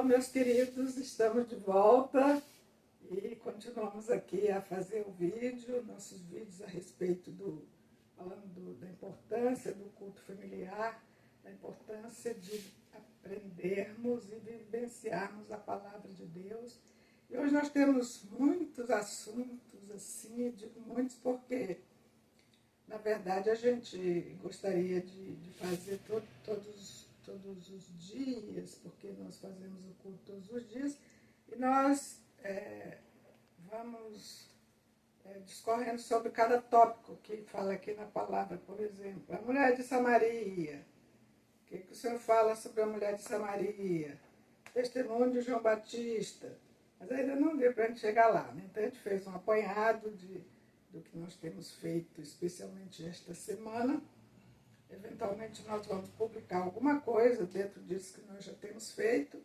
Bom, meus queridos, estamos de volta e continuamos aqui a fazer o vídeo, nossos vídeos a respeito da importância do culto familiar, da importância de aprendermos e vivenciarmos a palavra de Deus. E hoje nós temos muitos assuntos, assim, digo muitos porque, na verdade, a gente gostaria de fazer todos os dias, porque nós fazemos o culto todos os dias, e nós vamos discorrendo sobre cada tópico que fala aqui na palavra. Por exemplo, a mulher de Samaria. O que o Senhor fala sobre a mulher de Samaria? Testemunho de João Batista. Mas ainda não deu para a gente chegar lá, né? Então a gente fez um apanhado do que nós temos feito, especialmente esta semana. Eventualmente nós vamos publicar alguma coisa dentro disso que nós já temos feito.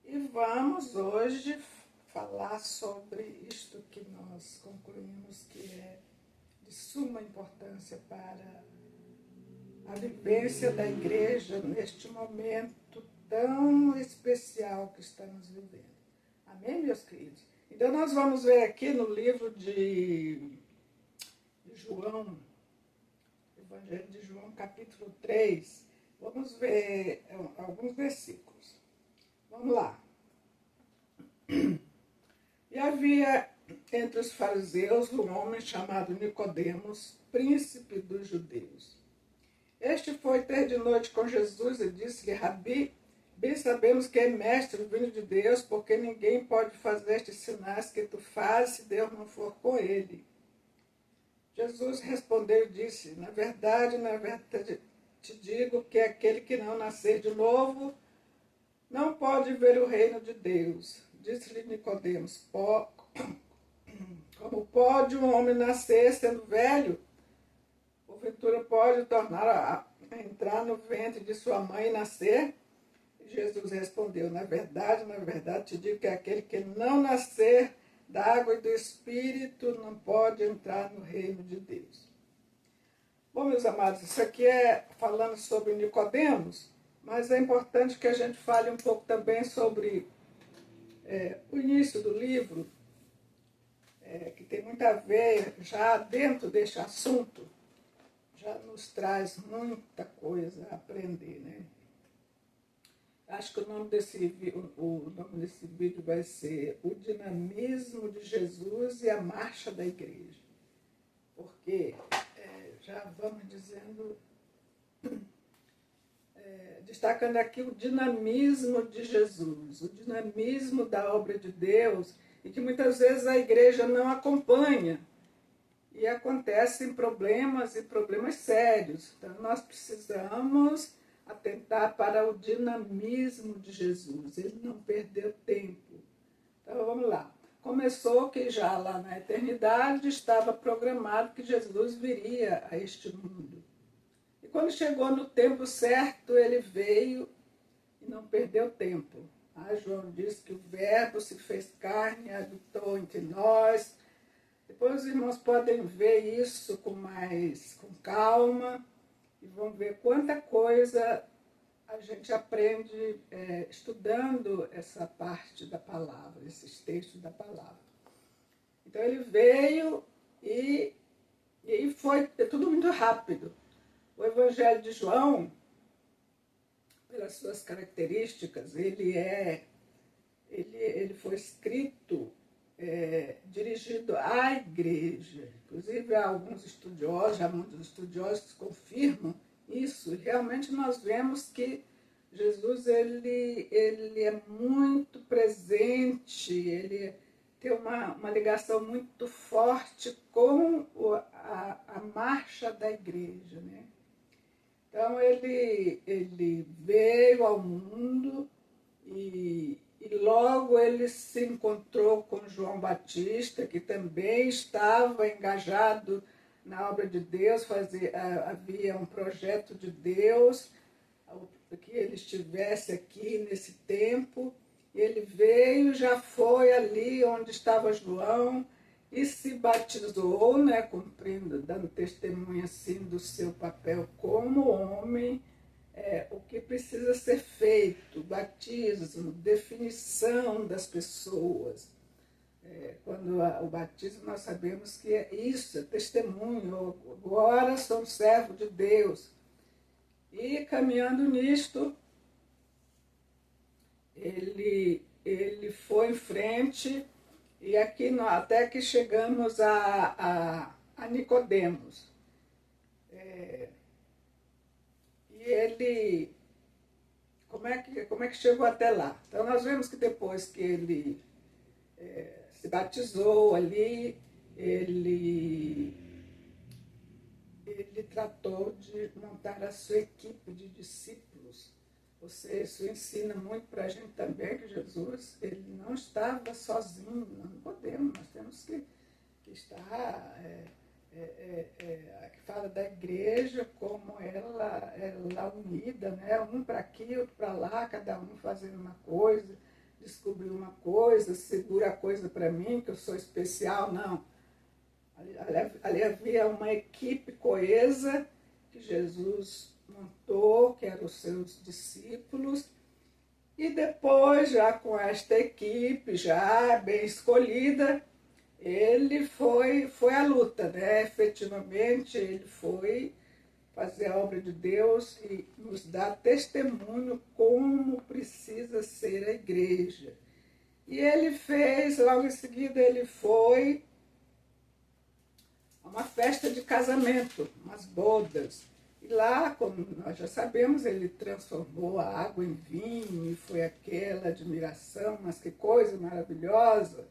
E vamos hoje falar sobre isto que nós concluímos que é de suma importância para a vivência da igreja neste momento tão especial que estamos vivendo. Amém, meus queridos? Então nós vamos ver aqui no livro de João, Evangelho de João, capítulo 3, vamos ver alguns versículos. Vamos lá. E havia entre os fariseus um homem chamado Nicodemos, príncipe dos judeus. Este foi ter de noite com Jesus e disse-lhe: Rabi, bem sabemos que é mestre vindo de Deus, porque ninguém pode fazer estes sinais que tu fazes se Deus não for com ele. Jesus respondeu e disse: na verdade te digo que aquele que não nascer de novo não pode ver o reino de Deus. Disse-lhe Nicodemos: como pode um homem nascer sendo velho? Porventura pode tornar a entrar no ventre de sua mãe e nascer? E Jesus respondeu: na verdade te digo que aquele que não nascer da água e do Espírito não pode entrar no reino de Deus. Bom, meus amados, isso aqui é falando sobre Nicodemos, mas é importante que a gente fale um pouco também sobre o início do livro, que tem muito a ver, já dentro deste assunto, já nos traz muita coisa a aprender, né? Acho que o nome desse vídeo vai ser O Dinamismo de Jesus e a Marcha da Igreja. Porque já vamos dizendo, destacando aqui o dinamismo de Jesus, o dinamismo da obra de Deus, e que muitas vezes a igreja não acompanha. E acontecem problemas e problemas sérios. Então nós precisamos atentar para o dinamismo de Jesus. Ele não perdeu tempo. Então vamos lá. Começou que já lá na eternidade estava programado que Jesus viria a este mundo. E quando chegou no tempo certo, ele veio e não perdeu tempo. João diz que o Verbo se fez carne e habitou entre nós. Depois os irmãos podem ver isso com calma e vão ver quanta coisa a gente aprende estudando essa parte da palavra, esses textos da palavra. Então ele veio e foi tudo muito rápido. O Evangelho de João, pelas suas características, ele foi escrito dirigido à igreja. Inclusive há alguns estudiosos, já muitos estudiosos confirmam isso. E realmente nós vemos que Jesus ele é muito presente, ele tem uma ligação muito forte com a marcha da igreja, né? Então ele veio ao mundo e logo ele se encontrou com João Batista, que também estava engajado na obra de Deus, havia um projeto de Deus que ele estivesse aqui nesse tempo. Ele veio, já foi ali onde estava João e se batizou, né, cumprindo, dando testemunho assim do seu papel como homem, o que precisa ser feito, batismo, definição das pessoas. Quando o batismo, nós sabemos que é isso, é testemunho, agora sou um servo de Deus. E caminhando nisto, ele foi em frente, e aqui até que chegamos a Nicodemos. E ele, como é que chegou até lá? Então nós vemos que depois que ele se batizou ali, ele tratou de montar a sua equipe de discípulos. Isso ensina muito para a gente também que Jesus, ele não estava sozinho, nós não podemos, nós temos que estar, que fala da igreja como ela unida, né? Um para aqui, outro para lá, cada um fazendo uma coisa, descobrir uma coisa, segura a coisa para mim, que eu sou especial, não. Ali havia uma equipe coesa que Jesus montou, que eram os seus discípulos, e depois, já com esta equipe, já bem escolhida, ele foi à luta, né? Efetivamente, ele foi fazer a obra de Deus e nos dar testemunho como precisa ser a igreja. E ele fez, logo em seguida, ele foi a uma festa de casamento, umas bodas. E lá, como nós já sabemos, ele transformou a água em vinho, e foi aquela admiração, mas que coisa maravilhosa.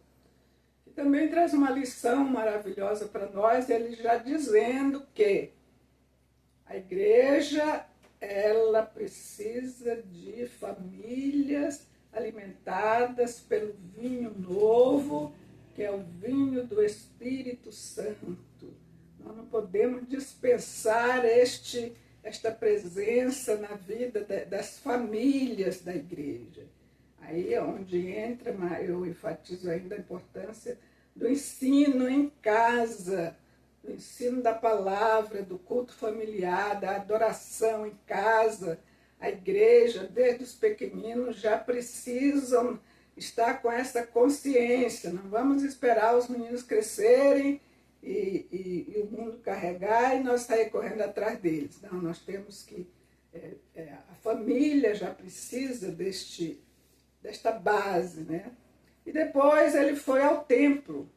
E também traz uma lição maravilhosa para nós, ele já dizendo que a igreja, ela precisa de famílias alimentadas pelo vinho novo, que é o vinho do Espírito Santo. Nós não podemos dispensar esta presença na vida das famílias da igreja. Aí é onde entra, eu enfatizo ainda a importância do ensino em casa, do ensino da palavra, do culto familiar, da adoração em casa. A igreja, desde os pequeninos, já precisam estar com essa consciência. Não vamos esperar os meninos crescerem e o mundo carregar e nós sair correndo atrás deles. Não, nós temos que... a família já precisa desta base, né? E depois ele foi ao templo.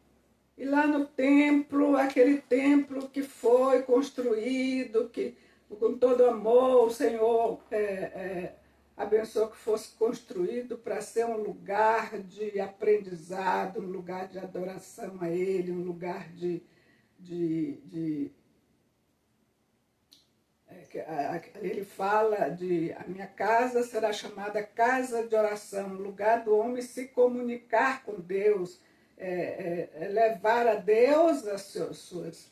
E lá no templo, aquele templo que foi construído, que com todo amor o Senhor abençoou que fosse construído para ser um lugar de aprendizado, um lugar de adoração a Ele, um lugar ele fala a minha casa será chamada casa de oração, um lugar do homem se comunicar com Deus, levar a Deus as suas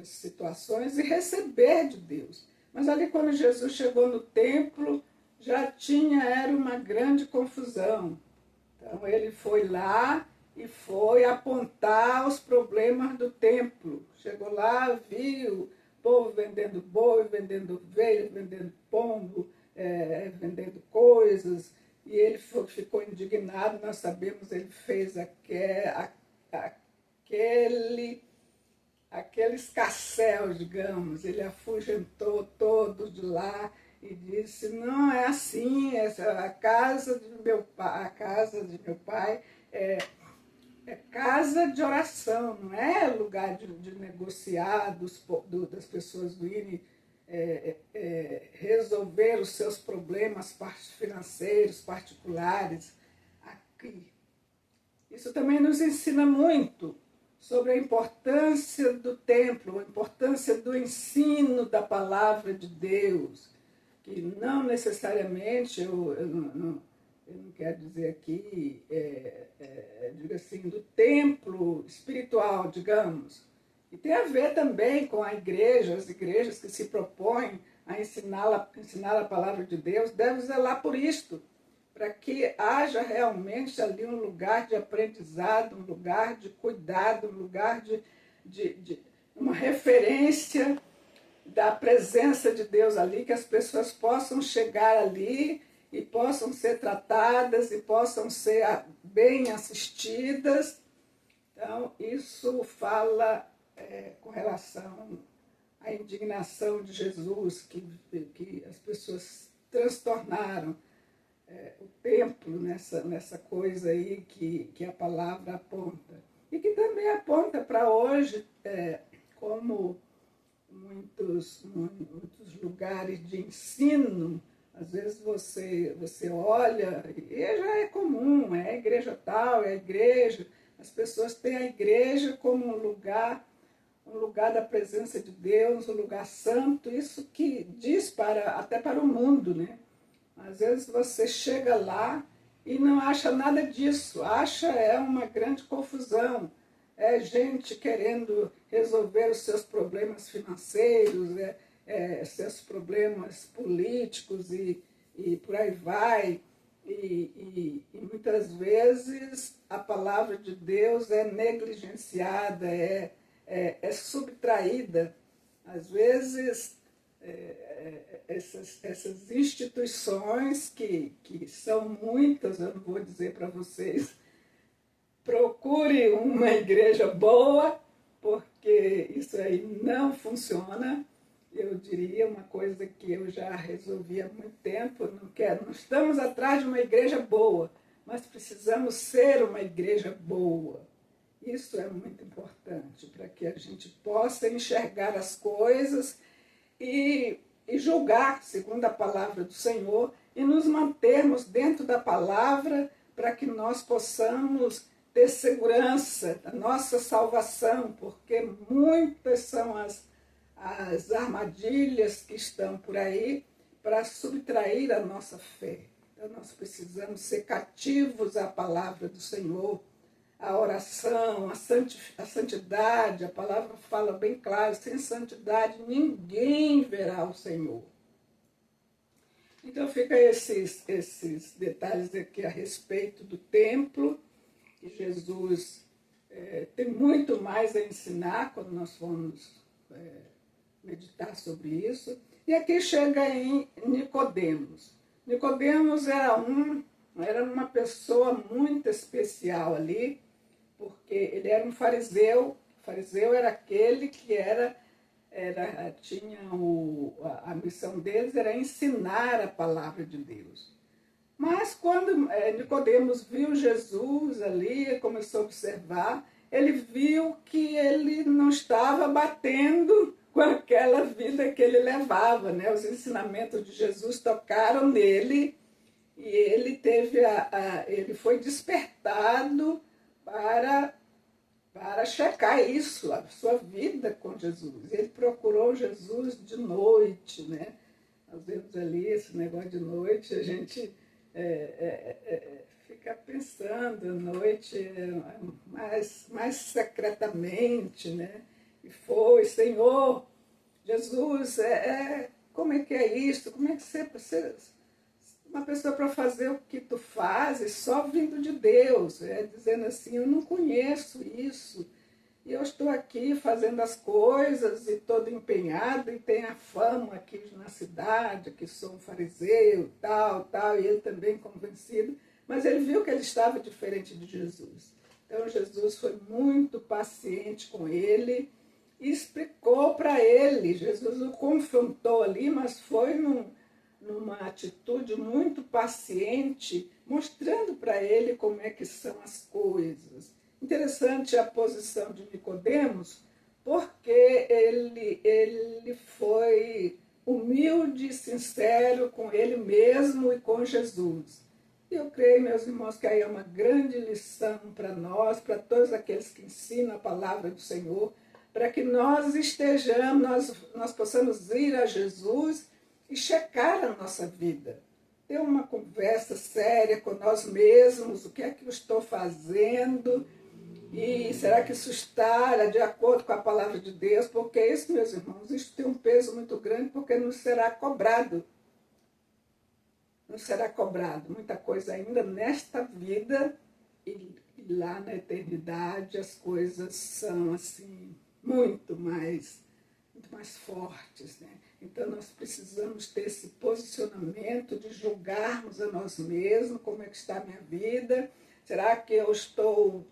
situações e receber de Deus. Mas ali quando Jesus chegou no templo, era uma grande confusão. Então ele foi lá e foi apontar os problemas do templo. Chegou lá, viu o povo vendendo boi, vendendo ovelha, vendendo pombo, vendendo coisas, e ele ficou indignado. Nós sabemos, ele fez aquele escarcéu, digamos, ele afugentou todos de lá e disse: não é assim, a casa de meu pai é casa de oração, não é lugar de negociar das pessoas virem resolver os seus problemas financeiros particulares aqui. Isso também nos ensina muito sobre a importância do templo, a importância do ensino da palavra de Deus, que não necessariamente, eu não quero dizer aqui, digo assim, do templo espiritual, digamos, e tem a ver também com a igreja, as igrejas que se propõem a ensinar a palavra de Deus, devem zelar por isto, para que haja realmente ali um lugar de aprendizado, um lugar de cuidado, um lugar de uma referência da presença de Deus ali, que as pessoas possam chegar ali e possam ser tratadas e possam ser bem assistidas. Então, isso fala com relação à indignação de Jesus, que as pessoas transtornaram o templo nessa coisa aí que a palavra aponta. E que também aponta para hoje, como muitos lugares de ensino, às vezes você olha, e já é comum, é a igreja tal, é a igreja, as pessoas têm a igreja como um lugar da presença de Deus, um lugar santo, isso que diz até para o mundo, né? Às vezes você chega lá e não acha nada disso, acha uma grande confusão, é gente querendo resolver os seus problemas financeiros, seus problemas políticos e por aí vai. E muitas vezes a palavra de Deus é negligenciada, é subtraída. Às vezes essas instituições, que são muitas, eu não vou dizer para vocês, procure uma igreja boa, porque isso aí não funciona. Eu diria uma coisa que eu já resolvi há muito tempo, não estamos atrás de uma igreja boa, mas precisamos ser uma igreja boa. Isso é muito importante para que a gente possa enxergar as coisas e julgar segundo a palavra do Senhor e nos mantermos dentro da palavra para que nós possamos ter segurança da nossa salvação, porque muitas são as armadilhas que estão por aí para subtrair a nossa fé. Então nós precisamos ser cativos à palavra do Senhor, a oração, a santidade. A palavra fala bem claro, sem santidade ninguém verá o Senhor. Então fica esses detalhes aqui a respeito do templo, que Jesus tem muito mais a ensinar quando nós formos meditar sobre isso. E aqui chega em Nicodemos. Nicodemos era uma pessoa muito especial ali, porque ele era um fariseu. O fariseu era aquele que tinha a missão deles era ensinar a palavra de Deus. Mas quando Nicodemos viu Jesus ali, começou a observar, ele viu que ele não estava batendo com aquela vida que ele levava, né? Os ensinamentos de Jesus tocaram nele e ele ele foi despertado para checar isso, a sua vida com Jesus. Ele procurou Jesus de noite, né? Às vezes ali, esse negócio de noite, a gente fica pensando à noite mais secretamente, né? E foi, Senhor, Jesus, como é que é isso? Como é que você uma pessoa para fazer o que tu fazes só vindo de Deus, dizendo assim, eu não conheço isso, e eu estou aqui fazendo as coisas e todo empenhado, e tenho a fama aqui na cidade, que sou um fariseu, tal, e ele também convencido, mas ele viu que ele estava diferente de Jesus. Então Jesus foi muito paciente com ele, e explicou para ele. Jesus o confrontou ali, mas foi numa atitude muito paciente, mostrando para ele como é que são as coisas. Interessante a posição de Nicodemos, porque ele foi humilde e sincero com ele mesmo e com Jesus. E eu creio, meus irmãos, que aí é uma grande lição para nós, para todos aqueles que ensinam a palavra do Senhor, para que nós estejamos, nós possamos ir a Jesus e checar a nossa vida. Ter uma conversa séria com nós mesmos, o que é que eu estou fazendo, e será que isso está de acordo com a palavra de Deus? Porque isso, meus irmãos, isso tem um peso muito grande, porque não será cobrado. Não será cobrado muita coisa ainda nesta vida, e lá na eternidade as coisas são assim muito mais muito mais fortes, né? Então nós precisamos ter esse posicionamento de julgarmos a nós mesmos, como é que está a minha vida, será que eu estou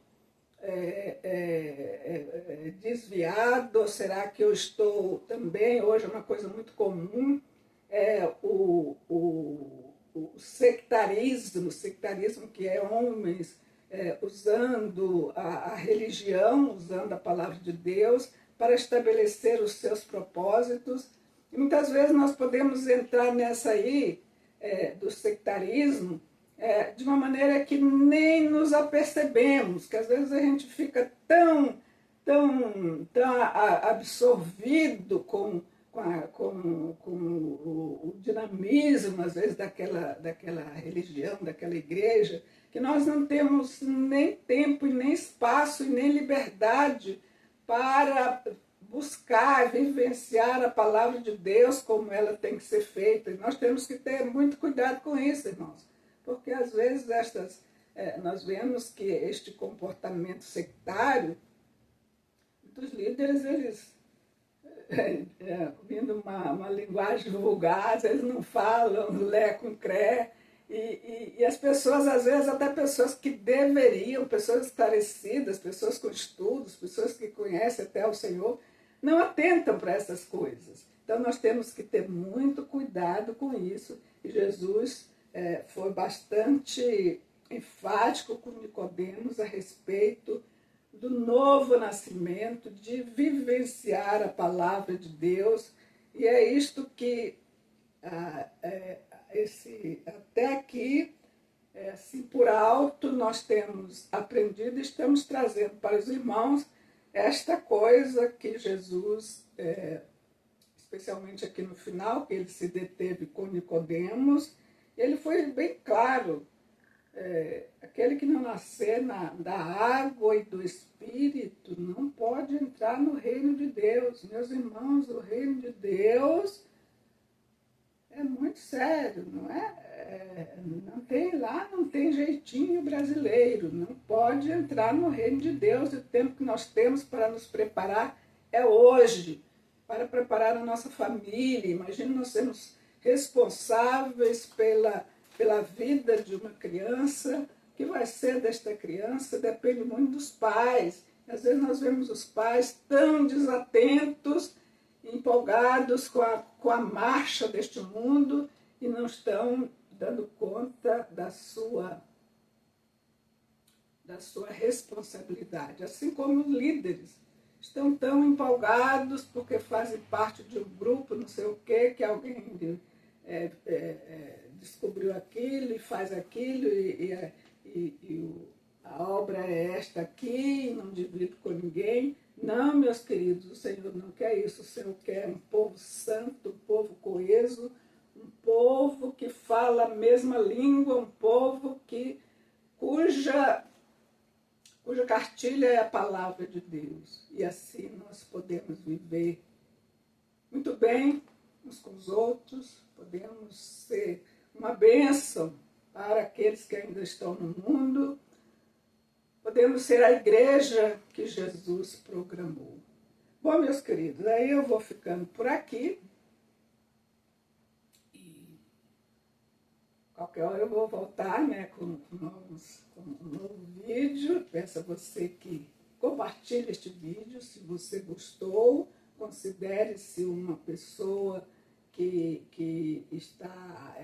desviado, ou será que eu estou também, hoje é uma coisa muito comum, o sectarismo que é homens usando a religião, usando a palavra de Deus para estabelecer os seus propósitos. E muitas vezes nós podemos entrar nessa aí, do sectarismo, de uma maneira que nem nos apercebemos, que às vezes a gente fica tão absorvido com o dinamismo, às vezes, daquela religião, daquela igreja, que nós não temos nem tempo, e nem espaço, e nem liberdade para buscar, vivenciar a palavra de Deus como ela tem que ser feita. E nós temos que ter muito cuidado com isso, irmãos, porque às vezes nós vemos que este comportamento sectário, muitos líderes, eles, vindo uma linguagem vulgar, eles não falam lé com cré, e as pessoas, às vezes, até pessoas que deveriam, pessoas esclarecidas, pessoas com estudos, pessoas que conhecem até o Senhor, não atentam para essas coisas. Então nós temos que ter muito cuidado com isso, e Jesus foi bastante enfático com Nicodemos a respeito do novo nascimento, de vivenciar a palavra de Deus, e é isto que até aqui, assim, por alto, nós temos aprendido e estamos trazendo para os irmãos esta coisa que Jesus, especialmente aqui no final, que ele se deteve com Nicodemos, ele foi bem claro, aquele que não nascer da água e do Espírito não pode entrar no reino de Deus. Meus irmãos, o reino de Deus é muito sério, não é? Não tem jeitinho brasileiro, não pode entrar no reino de Deus. E o tempo que nós temos para nos preparar é hoje, para preparar a nossa família. Imagina, nós sermos responsáveis pela vida de uma criança. O que vai ser desta criança depende muito dos pais. Às vezes nós vemos os pais tão desatentos, empolgados com a marcha deste mundo e não estão dando conta da sua responsabilidade. Assim como os líderes estão tão empolgados porque fazem parte de um grupo, não sei o quê, que alguém descobriu aquilo e faz aquilo, a obra é esta aqui, não divido com ninguém. Não, meus queridos, o Senhor não quer isso. O Senhor quer um povo santo, um povo coeso, um povo que fala a mesma língua, um povo cuja cartilha é a palavra de Deus. E assim nós podemos viver muito bem uns com os outros, podemos ser uma bênção para aqueles que ainda estão no mundo, podemos ser a igreja que Jesus programou. Bom, meus queridos, aí eu vou ficando por aqui. E qualquer hora eu vou voltar, né, com um novo vídeo. Peço a você que compartilhe este vídeo. Se você gostou, considere-se uma pessoa que está...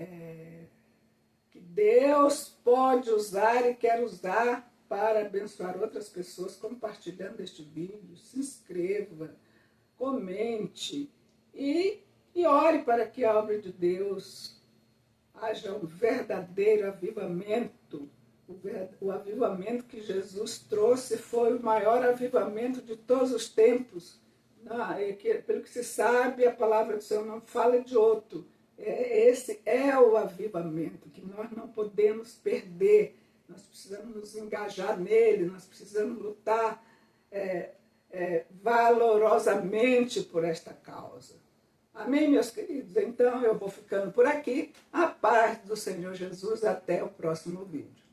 que Deus pode usar e quer usar para abençoar outras pessoas, compartilhando este vídeo. Se inscreva, comente e ore para que a obra de Deus haja um verdadeiro avivamento. O avivamento que Jesus trouxe foi o maior avivamento de todos os tempos. Pelo que se sabe, a palavra do Senhor não fala de outro. Esse é o avivamento que nós não podemos perder. Nós precisamos nos engajar nele, nós precisamos lutar valorosamente por esta causa. Amém, meus queridos? Então eu vou ficando por aqui. A paz do Senhor Jesus. Até o próximo vídeo.